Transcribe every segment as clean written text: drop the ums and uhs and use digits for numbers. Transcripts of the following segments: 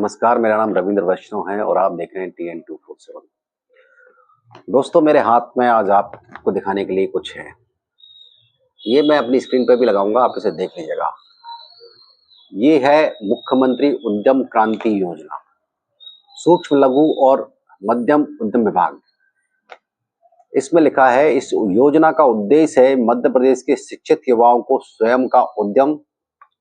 नमस्कार, मेरा नाम रविंद्र वैष्णव है और आप देख रहे हैं TN247। दोस्तों, मेरे हाथ में आज आपको दिखाने के लिए कुछ है। ये मैं अपनी स्क्रीन पर भी लगाऊंगा, आप इसे देख लीजिएगा। ये है मुख्यमंत्री उद्यम क्रांति योजना, सूक्ष्म लघु और मध्यम उद्यम विभाग। इसमें लिखा है, इस योजना का उद्देश्य है मध्य प्रदेश के शिक्षित युवाओं को स्वयं का उद्यम,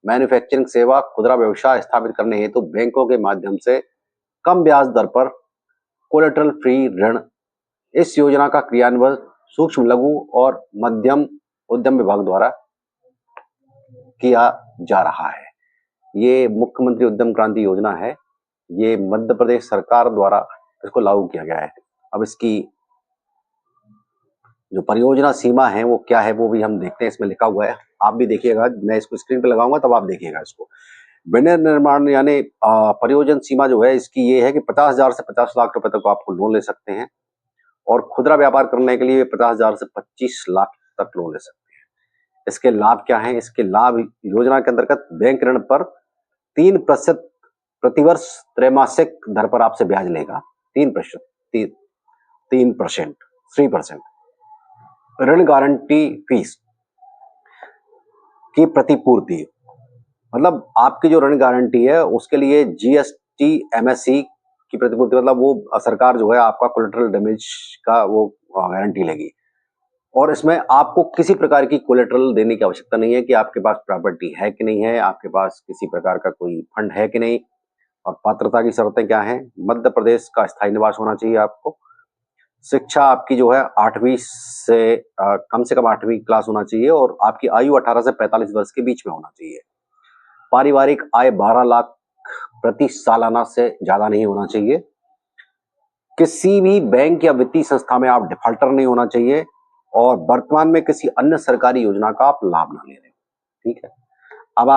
मैन्युफैक्चरिंग सेवा, खुदरा व्यवसाय स्थापित करने हेतु बैंकों के माध्यम से कम ब्याज दर पर कोलेटरल फ्री ऋण। इस योजना का क्रियान्वयन सूक्ष्म लघु और मध्यम उद्यम विभाग द्वारा किया जा रहा है। ये मुख्यमंत्री उद्यम क्रांति योजना है। ये मध्य प्रदेश सरकार द्वारा इसको लागू किया गया है। अब इसकी जो परियोजना सीमा है वो क्या है वो भी हम देखते हैं। इसमें लिखा हुआ है, आप भी देखिएगा। मैं इसको स्क्रीन पे लगाऊंगा तब आप देखिएगा इसको। विनिर्माण यानी परियोजना सीमा जो है इसकी ये है कि 50,000 से 50 लाख रुपए तक आपको लोन ले सकते हैं और खुदरा व्यापार करने के लिए 50,000 से 25 लाख तक लोन ले सकते हैं। इसके लाभ क्या हैं? इसके लाभ योजना के अंतर्गत बैंक ऋण पर 3% प्रतिवर्ष त्रैमासिक दर पर आपसे ब्याज लेगा। 3%, ऋण गारंटी फीस की प्रतिपूर्ति, मतलब आपकी जो ऋण गारंटी है उसके लिए GST MSE की प्रतिपूर्ति, मतलब वो सरकार जो है आपका कोलेटरल डैमेज का वो गारंटी लेगी। और इसमें आपको किसी प्रकार की कोलेटरल देने की आवश्यकता नहीं है कि आपके पास प्रॉपर्टी है कि नहीं है, आपके पास किसी प्रकार का कोई फंड है कि नहीं। और पात्रता की शर्तें क्या हैं? मध्य प्रदेश का स्थायी निवास होना चाहिए आपको। शिक्षा आपकी जो है 8वीं से कम 8वीं क्लास होना चाहिए और आपकी आयु 18 से 45 वर्ष के बीच में होना चाहिए। पारिवारिक आय 12 लाख प्रति सालाना से ज्यादा नहीं होना चाहिए। किसी भी बैंक या वित्तीय संस्था में आप डिफॉल्टर नहीं होना चाहिए और वर्तमान में किसी अन्य सरकारी योजना का आप लाभ ना ले रहे हो। ठीक है। अब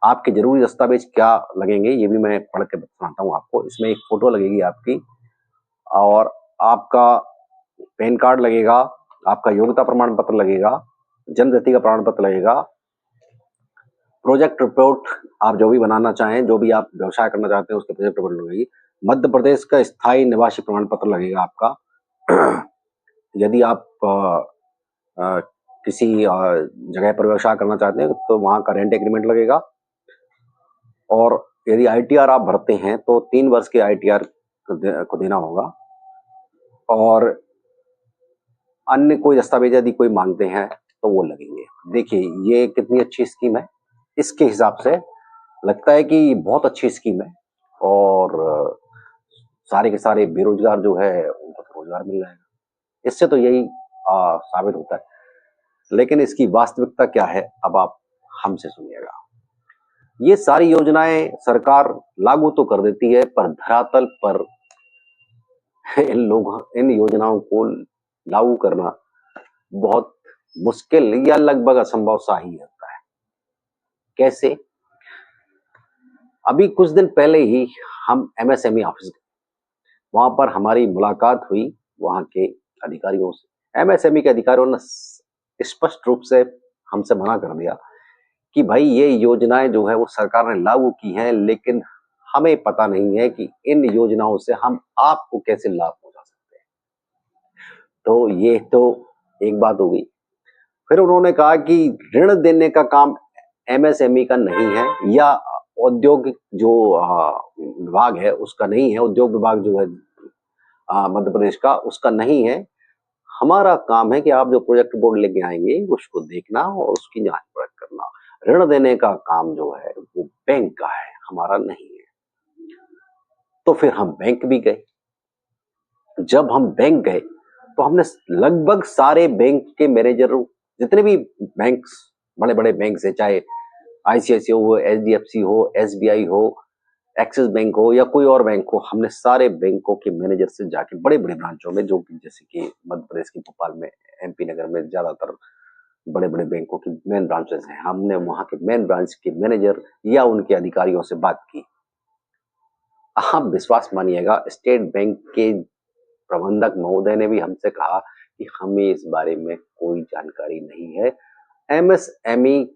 आपके जरूरी दस्तावेज क्या लगेंगे ये भी मैं पढ़ के बताता हूँ आपको। इसमें एक फोटो लगेगी आपकी और आपका पैन कार्ड लगेगा, आपका योग्यता प्रमाण पत्र लगेगा, जन्म तिथि का प्रमाण पत्र लगेगा, प्रोजेक्ट रिपोर्ट आप जो भी बनाना चाहें, जो भी आप व्यवसाय करना चाहते हैं उसके प्रोजेक्ट रिपोर्ट लगेगी। मध्य प्रदेश का स्थायी निवासी प्रमाण पत्र लगेगा आपका। यदि आप किसी जगह पर व्यवसाय करना चाहते हैं तो वहां का रेंट एग्रीमेंट लगेगा। और यदि ITR आप भरते हैं तो 3 वर्ष के ITR को देना होगा। और अन्य कोई दस्तावेज यदि कोई मांगते हैं तो वो लगेंगे। देखिए ये कितनी अच्छी स्कीम है। इसके हिसाब से लगता है कि बहुत अच्छी स्कीम है और सारे के सारे बेरोजगार जो है उनको तो रोजगार मिल जाएगा। इससे तो यही साबित होता है। लेकिन इसकी वास्तविकता क्या है अब आप हमसे सुनिएगा। ये सारी योजनाएं सरकार लागू तो कर देती है पर धरातल पर इन योजनाओं को लागू करना बहुत मुश्किल या लगभग असंभव सा ही होता है। कैसे? अभी कुछ दिन पहले ही हम MSME ऑफिस गए, वहां पर हमारी मुलाकात हुई वहां के अधिकारियों से। MSME के अधिकारियों ने स्पष्ट रूप से हमसे मना कर दिया कि भाई ये योजनाएं जो है वो सरकार ने लागू की हैं, लेकिन हमें पता नहीं है कि इन योजनाओं से हम आपको कैसे लाभ पहुंचा सकते हैं। तो ये तो एक बात हो गई। फिर उन्होंने कहा कि ऋण देने का काम MSME का नहीं है या औद्योगिक जो विभाग है उसका नहीं है, उद्योग विभाग जो है मध्य प्रदेश का उसका नहीं है। हमारा काम है कि आप जो प्रोजेक्ट बोर्ड लेके आएंगे उसको देखना और उसकी जांच परख करना। ऋण देने का काम जो है वो बैंक का है, हमारा नहीं है। तो फिर हम बैंक भी गए। जब हम बैंक गए तो हमने लगभग सारे बैंक के मैनेजरों, जितने भी बैंक्स, बड़े बड़े बैंक है, चाहे ICICI हो, HDFC हो, SBI हो, एक्सिस बैंक हो या कोई और बैंक हो, हमने सारे बैंकों के मैनेजर से जाके बड़े बड़े ब्रांचों में, जो कि जैसे कि मध्य प्रदेश की भोपाल में, MP नगर में ज्यादातर बड़े बड़े बैंकों की मेन ब्रांचेस हैं, हमने वहां के मेन ब्रांच के मैनेजर या उनके अधिकारियों से बात की। आप विश्वास मानिएगा, स्टेट बैंक के प्रबंधक महोदय ने भी हमसे कहा कि हमें इस बारे में कोई जानकारी नहीं है। MSME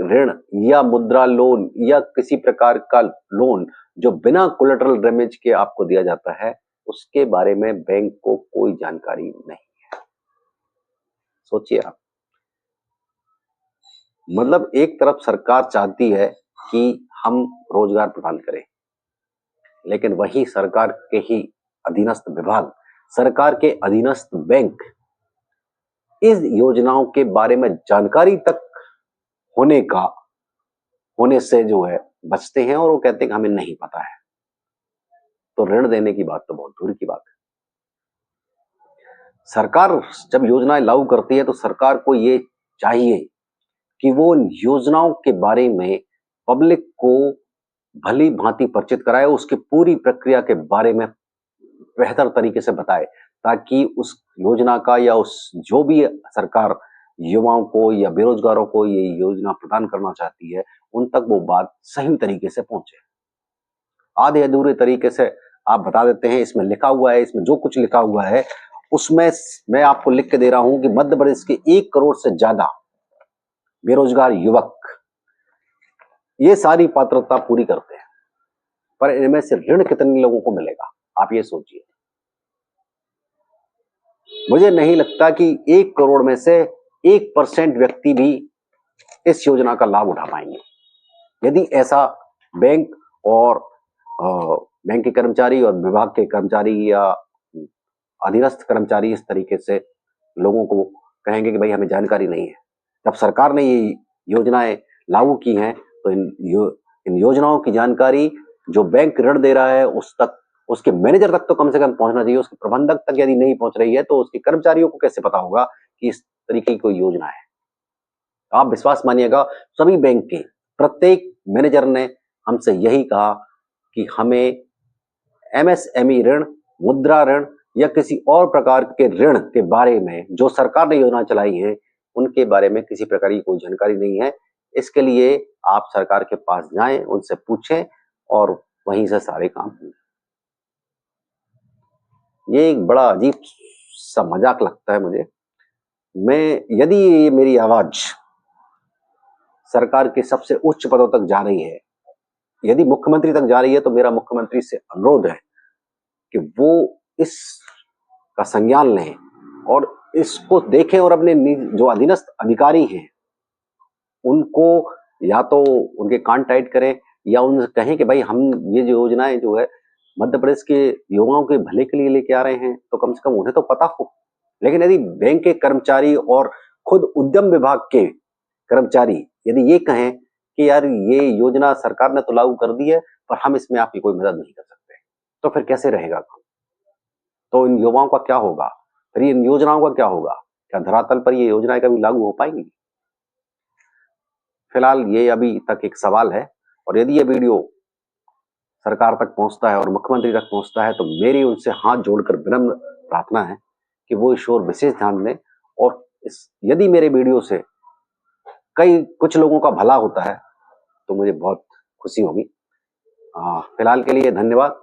ऋण या मुद्रा लोन या किसी प्रकार का लोन जो बिना कोलेटरल डैमेज के आपको दिया जाता है, उसके बारे में बैंक को कोई जानकारी नहीं है। सोचिए आप, मतलब एक तरफ सरकार चाहती है कि हम रोजगार प्रदान करें, लेकिन वही सरकार के ही अधीनस्थ विभाग, सरकार के अधीनस्थ बैंक इस योजनाओं के बारे में जानकारी तक होने से जो है बचते हैं, और वो कहते हैं कि हमें नहीं पता है। तो ऋण देने की बात तो बहुत दूर की बात है। सरकार जब योजनाएं लागू करती है तो सरकार को ये चाहिए कि वो उन योजनाओं के बारे में पब्लिक को भली भांति परिचित कराए, उसकी पूरी प्रक्रिया के बारे में बेहतर तरीके से बताए, ताकि उस योजना का या उस जो भी सरकार युवाओं को या बेरोजगारों को ये योजना प्रदान करना चाहती है, उन तक वो बात सही तरीके से पहुंचे। आधे अधूरे तरीके से आप बता देते हैं, इसमें लिखा हुआ है, इसमें जो कुछ लिखा हुआ है उसमें मैं आपको लिख के दे रहा हूं कि मध्य प्रदेश के 1 करोड़ से ज्यादा बेरोजगार युवक ये सारी पात्रता पूरी करते हैं, पर इनमें से ऋण कितने लोगों को मिलेगा, आप ये सोचिए। मुझे नहीं लगता कि 1 करोड़ में से 1% व्यक्ति भी इस योजना का लाभ उठा पाएंगे। यदि ऐसा बैंक और बैंक के कर्मचारी और विभाग के कर्मचारी या अधीनस्थ कर्मचारी इस तरीके से लोगों को कहेंगे कि भाई हमें जानकारी नहीं है, जब सरकार ने ये योजनाएं लागू की हैं तो इन योजनाओं की जानकारी जो बैंक ऋण दे रहा है उस तक, उसके मैनेजर तक तो कम से कम पहुंचना चाहिए। उसके प्रबंधक तक यदि नहीं पहुंच रही है तो उसके कर्मचारियों को कैसे पता होगा कि इस तरीके की कोई योजना है। आप विश्वास मानिएगा, सभी बैंक के प्रत्येक मैनेजर ने हमसे यही कहा कि हमें एमएसएमई ऋण, मुद्रा ऋण या किसी और प्रकार के ऋण के बारे में जो सरकार ने योजना चलाई है उनके बारे में किसी प्रकार की कोई जानकारी नहीं है। इसके लिए आप सरकार के पास जाएं, उनसे पूछें और वहीं से सारे काम होंगे। ये एक बड़ा अजीब सा मजाक लगता है मुझे। यदि ये मेरी आवाज सरकार के सबसे उच्च पदों तक जा रही है, यदि मुख्यमंत्री तक जा रही है, तो मेरा मुख्यमंत्री से अनुरोध है कि वो इस का संज्ञान लें और इसको देखें और अपने जो अधीनस्थ अधिकारी हैं उनको या तो उनके कान टाइट करें या उनसे कहें कि भाई हम ये जो योजनाएं जो है मध्य प्रदेश के युवाओं के भले के लिए लेके आ रहे हैं, तो कम से कम उन्हें तो पता हो। लेकिन यदि बैंक के कर्मचारी और खुद उद्यम विभाग के कर्मचारी यदि ये कहें कि यार ये योजना सरकार ने तो लागू कर दी है पर हम इसमें आपकी कोई मदद नहीं कर सकते, तो फिर कैसे रहेगा काम? तो इन युवाओं का क्या होगा, फिर इन योजनाओं का क्या होगा? क्या धरातल पर ये योजनाएं कभी लागू हो पाएंगी? फिलहाल ये अभी तक एक सवाल है, और यदि ये वीडियो सरकार तक पहुंचता है और मुख्यमंत्री तक पहुंचता है तो मेरी उनसे हाथ जोड़कर विनम्र प्रार्थना है कि वो इस ओर विशेष ध्यान दें, और यदि मेरे वीडियो से कुछ लोगों का भला होता है तो मुझे बहुत खुशी होगी। फिलहाल के लिए धन्यवाद।